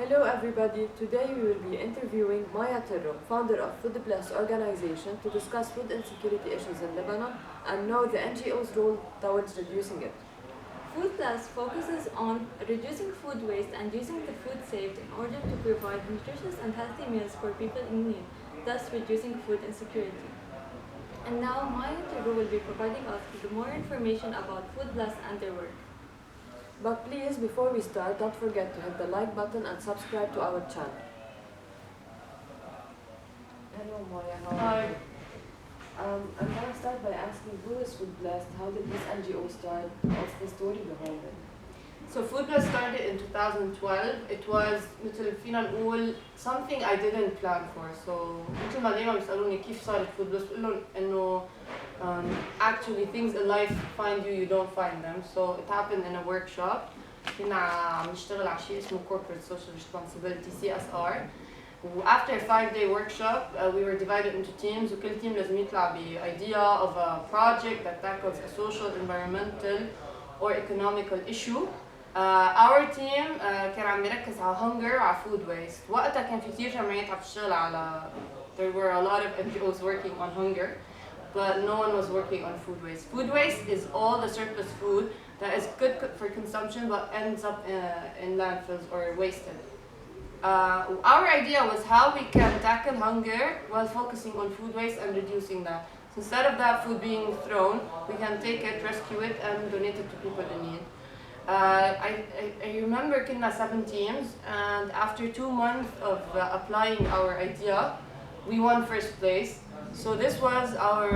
Hello everybody, today we will be interviewing Maya Terro, founder of Food Plus organization, to discuss food insecurity issues in Lebanon and know the NGO's role towards reducing it. Food Plus focuses on reducing food waste and using the food saved in order to provide nutritious and healthy meals for people in need, thus reducing food insecurity. And now Maya Terro will be providing us with more information about Food Plus and their work. But please, before we start, don't forget to hit the like button and subscribe to our channel. Hello Maya, how are you? I'm going to start by asking, who is Food Blast? How did this NGO start? What's the story behind it? So Food Plus started in 2012. It was مثل فينا نقول something I didn't plan for. So مثل ما دايما بيسألوني كيف صارت Food Plus بقول لهم إنه actually things in life find you, you don't find them. So it happened in a workshop. كنا عم نشتغل على شيء اسمه Corporate Social Responsibility (CSR). After a 5-day workshop, we were divided into teams, وكل team لازم يطلع ب idea of a project that tackles a social, environmental, or economical issue. Our team كان عم يركز على hunger وعلى food waste. وقتها كان في كثير جمعيات عم تشتغل على there were a lot of NGOs working on hunger, but no one was working on food waste. Food waste is all the surplus food that is good for consumption but ends up in landfills or wasted. Our idea was how we can tackle hunger while focusing on food waste and reducing that. So instead of that food being thrown, we can take it, rescue it, and donate it to people in need. I remember كنا 7 teams, and after 2 months of applying our idea, we won first place. So this was our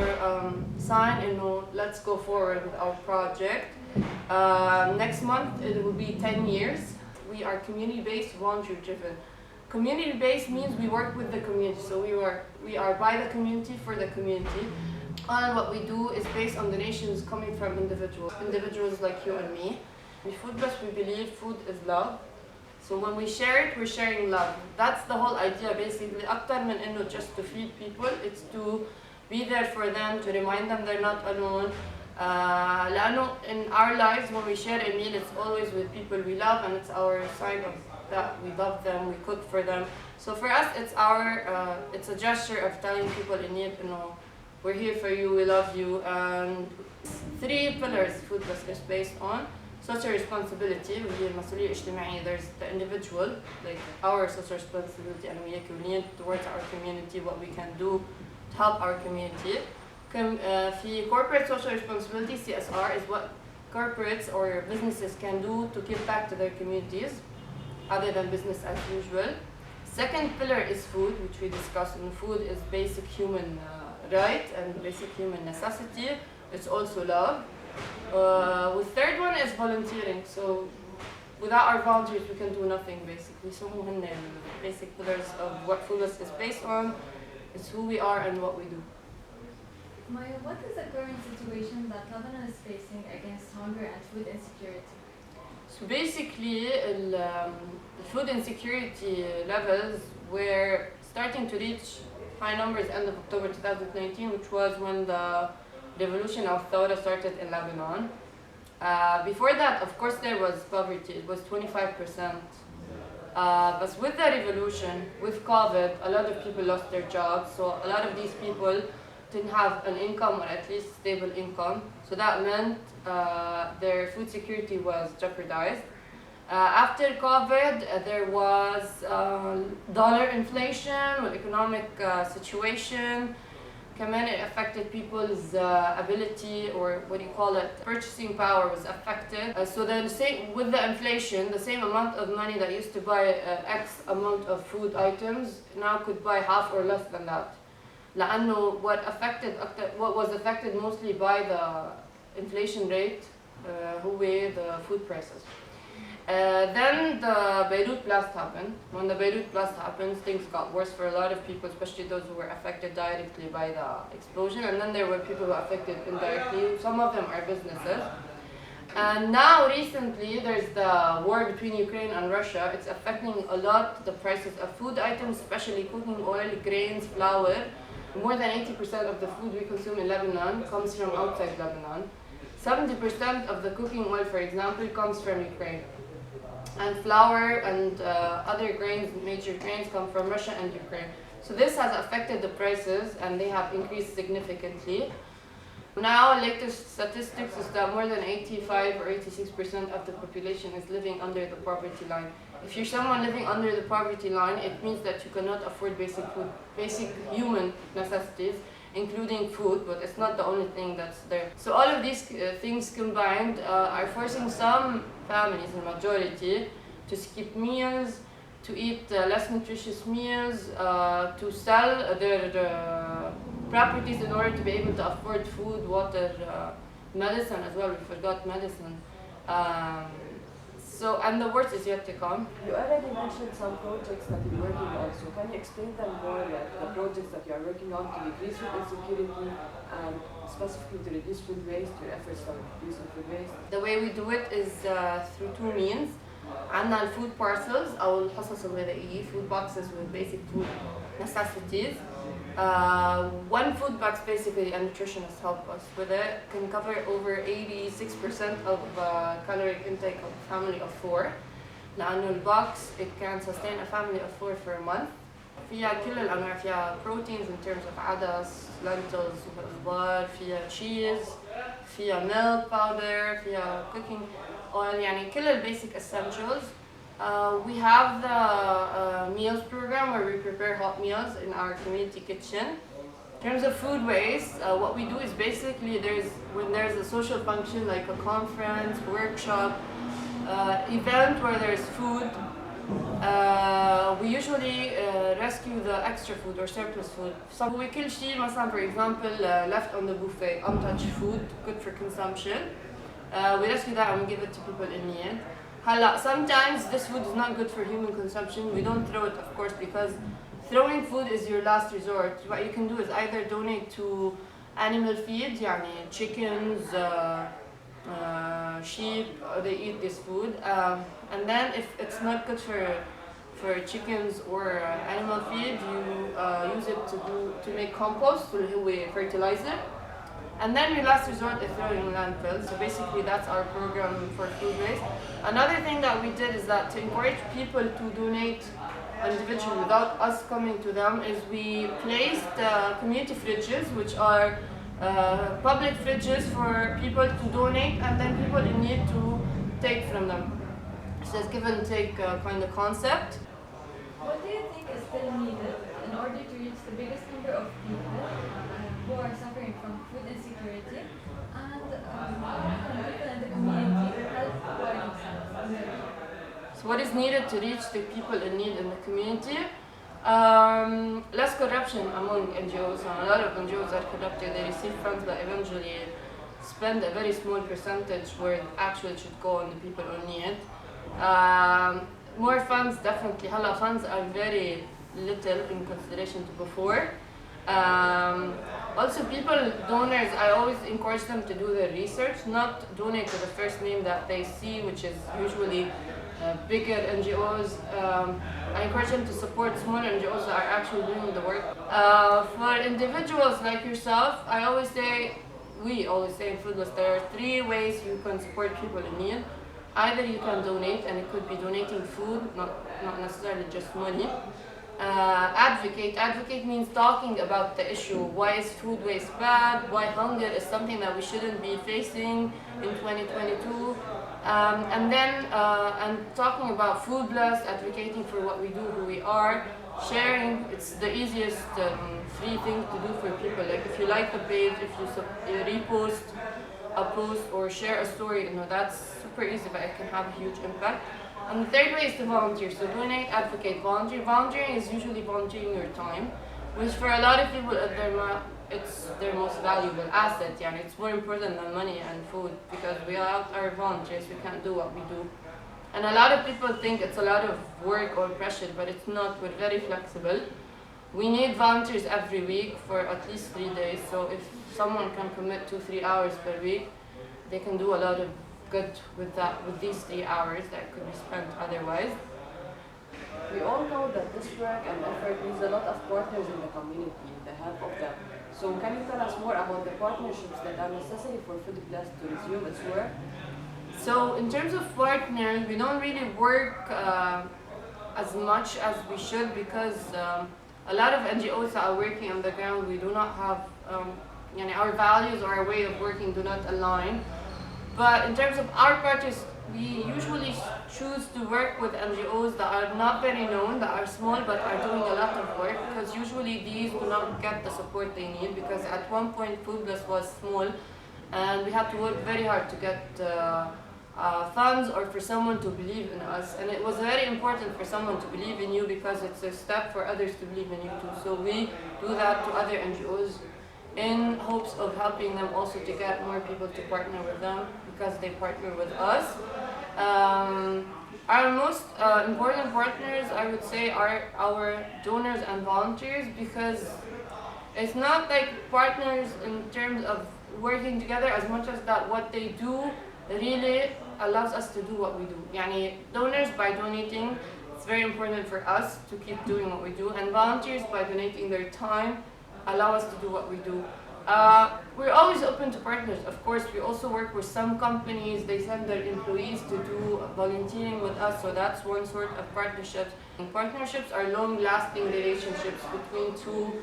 sign, let's go forward with our project. Next month it will be 10 years. We are community-based, volunteer-driven. Community-based means we work with the community, so we are by the community for the community. And what we do is based on donations coming from individuals like you and me. With Food Plus, we believe food is love. So when we share it, we're sharing love. That's the whole idea, basically. أكتر من إنه just to feed people, it's to be there for them, to remind them they're not alone. لأنه in our lives, when we share a meal, it's always with people we love, and it's our sign of that we love them, we cook for them. So for us, it's a gesture of telling people in need, we're here for you, we love you. And 3 pillars Food Plus is based on. Social responsibility, وهي المسؤولية الاجتماعية. There's the individual, like our social responsibility and we need towards our community, what we can do to help our community. في corporate social responsibility, CSR, is what corporates or businesses can do to give back to their communities, other than business as usual. Second pillar is food, which we discussed, and food is basic human right and basic human necessity. It's also love. The third one is volunteering. So without our volunteers, we can do nothing, basically. So the basic pillars of what Food Plus is based on is who we are and what we do. Maya, what is the current situation that Lebanon is facing against hunger and food insecurity? So basically, the food insecurity levels were starting to reach high numbers end of October 2019, which was when the revolution of Thawra started in Lebanon. Before that, of course, there was poverty. It was 25%. But with the revolution, with COVID, a lot of people lost their jobs. So a lot of these people didn't have an income, or at least stable income. So that meant their food security was jeopardized. After COVID, there was dollar inflation, economic situation. كمان it affected people's ability, or what do you call it, purchasing power was affected. So then with the inflation, the same amount of money that used to buy X amount of food items now could buy half or less than that. لأنه what was affected mostly by the inflation rate هو the food prices. Then the Beirut blast happened. When the Beirut blast happened, things got worse for a lot of people, especially those who were affected directly by the explosion. And then there were people who were affected indirectly. Some of them are businesses. And now recently, there's the war between Ukraine and Russia. It's affecting a lot the prices of food items, especially cooking oil, grains, flour. More than 80% of the food we consume in Lebanon comes from outside Lebanon. 70% of the cooking oil, for example, comes from Ukraine. and flour and other grains, major grains, come from Russia and Ukraine. So this has affected the prices, and they have increased significantly. Now, latest statistics is that more than 85 or 86% of the population is living under the poverty line. If you're someone living under the poverty line, it means that you cannot afford basic food, basic human necessities, including food, but it's not the only thing that's there. So all of these things combined are forcing some families, the majority, to skip meals, to eat less nutritious meals, to sell their properties in order to be able to afford food, water, medicine as well. We forgot medicine. And the worst is yet to come. You already mentioned some projects that you're working on, so can you explain them more, like the projects that you are working on to decrease food insecurity and specifically to reduce food waste, your efforts for reducing food waste? The way we do it is through two means. عندنا الفود parcels أو الحصص الغذائية, food boxes with basic food necessities. One food box, basically a nutritionist help us with it, can cover over 86% of caloric intake of a family of 4. لأنه البوكس it can sustain a family of 4 for a month. فيها كل الأنواع, فيها proteins in terms of عدس, lentils, خضار, فيها cheese, فيها milk powder, فيها cooking oil, يعني كل ال basic essentials. We have the meals program where we prepare hot meals in our community kitchen. In terms of food waste, what we do is basically when there's a social function like a conference, workshop, event where there's food, we usually rescue the extra food or surplus food. So we كل شيء مثلا, for example, left on the buffet, untouched food, good for consumption. We rescue that and we give it to people in need. Sometimes this food is not good for human consumption. We don't throw it, of course, because throwing food is your last resort. What you can do is either donate to animal feed, يعني chickens, sheep, they eat this food. And then if it's not good for chickens or animal feed, you use it to make compost, اللي هو fertilizer. And then your last resort is throwing in landfills. So basically that's our program for food waste. Another thing that we did is that to encourage people to donate individually without us coming to them, is we placed community fridges, which are public fridges for people to donate and then people in need to take from them. So it's give and take kind of concept. What do you think is still needed in order to reach the biggest number of people who are suffering from food insecurity and people in the community help avoid themselves? So what is needed to reach the people in need in the community? Less corruption among NGOs. A lot of NGOs are corrupted. They receive funds but eventually spend a very small percentage where it actually should go on the people who need. More funds, definitely. Funds are very little in consideration to before. Also, donors, I always encourage them to do their research, not donate to the first name that they see, which is usually bigger NGOs. I encourage them to support smaller NGOs that are actually doing the work. For individuals like yourself, we always say in Foodless, there are 3 ways you can support people in need. Either you can donate, and it could be donating food, not necessarily just money. Advocate. Advocate means talking about the issue. Why is food waste bad? Why hunger is something that we shouldn't be facing in 2022? And talking about Foodless, advocating for what we do, who we are, sharing. It's the easiest free thing to do for people. Like if you like the page, if you repost a post or share a story, that's super easy, but it can have a huge impact. And the third way is to volunteer. So donate, advocate, volunteer. Volunteering is usually volunteering your time, which for a lot of people it's their most valuable asset. It's more important than money and food, because without our volunteers we can't do what we do. And a lot of people think it's a lot of work or pressure, but it's not. We're very flexible. We need volunteers every week for at least 3 days. So if someone can commit 2-3 hours per week, they can do a lot of good with these 3 hours that could be spent otherwise. We all know that this work and effort needs a lot of partners in the community, the help of them. So can you tell us more about the partnerships that are necessary for Food Blast to resume its work? So in terms of partners, we don't really work as much as we should because a lot of NGOs that are working on the ground, we do not have, our values or our way of working do not align. But in terms of our partners, we usually choose to work with NGOs that are not very known, that are small but are doing a lot of work, because usually these do not get the support they need, because at one point Food Plus was small and we had to work very hard to get funds or for someone to believe in us. And it was very important for someone to believe in you because it's a step for others to believe in you too. So we do that to other NGOs in hopes of helping them also to get more people to partner with them because they partner with us. Our most important partners, I would say, are our donors and volunteers, because it's not like partners in terms of working together as much as that what they do really allows us to do what we do. Yani donors by donating, it's very important for us to keep doing what we do, and volunteers by donating their time allow us to do what we do. We're always open to partners. Of course, we also work with some companies. They send their employees to do volunteering with us, so that's one sort of partnership. And partnerships are long-lasting relationships between two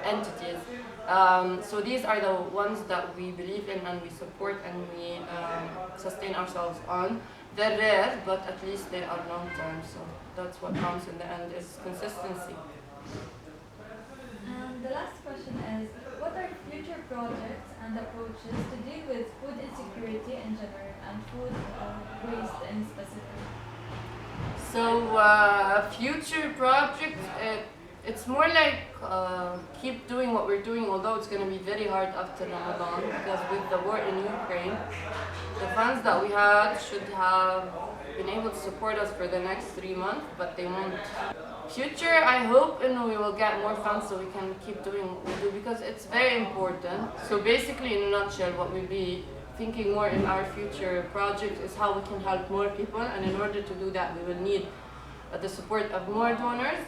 entities. So these are the ones that we believe in and we support and we sustain ourselves on. They're rare, but at least they are long-term, so that's what counts in the end, is consistency. And the last question is, what are future projects and approaches to deal with food insecurity in general and food waste in specific? So future projects, it's more like keep doing what we're doing, although it's going to be very hard after Ramadan, because with the war in Ukraine, the funds that we had should have been able to support us for the next 3 months, but they won't. Future, I hope we will get more funds so we can keep doing what we do, because it's very important. So basically, in a nutshell, what we'll be thinking more in our future projects is how we can help more people, and in order to do that, we will need the support of more donors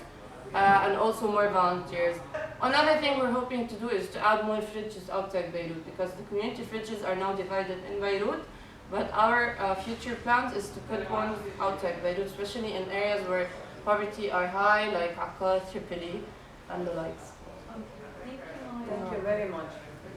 and also more volunteers. Another thing we're hoping to do is to add more fridges outside Beirut, because the community fridges are now divided in Beirut, but our future plans is to put one outside Beirut, especially in areas where poverty are high, like Akkad, Tripoli, and the likes. Okay. Thank you, Maya. Thank you very much.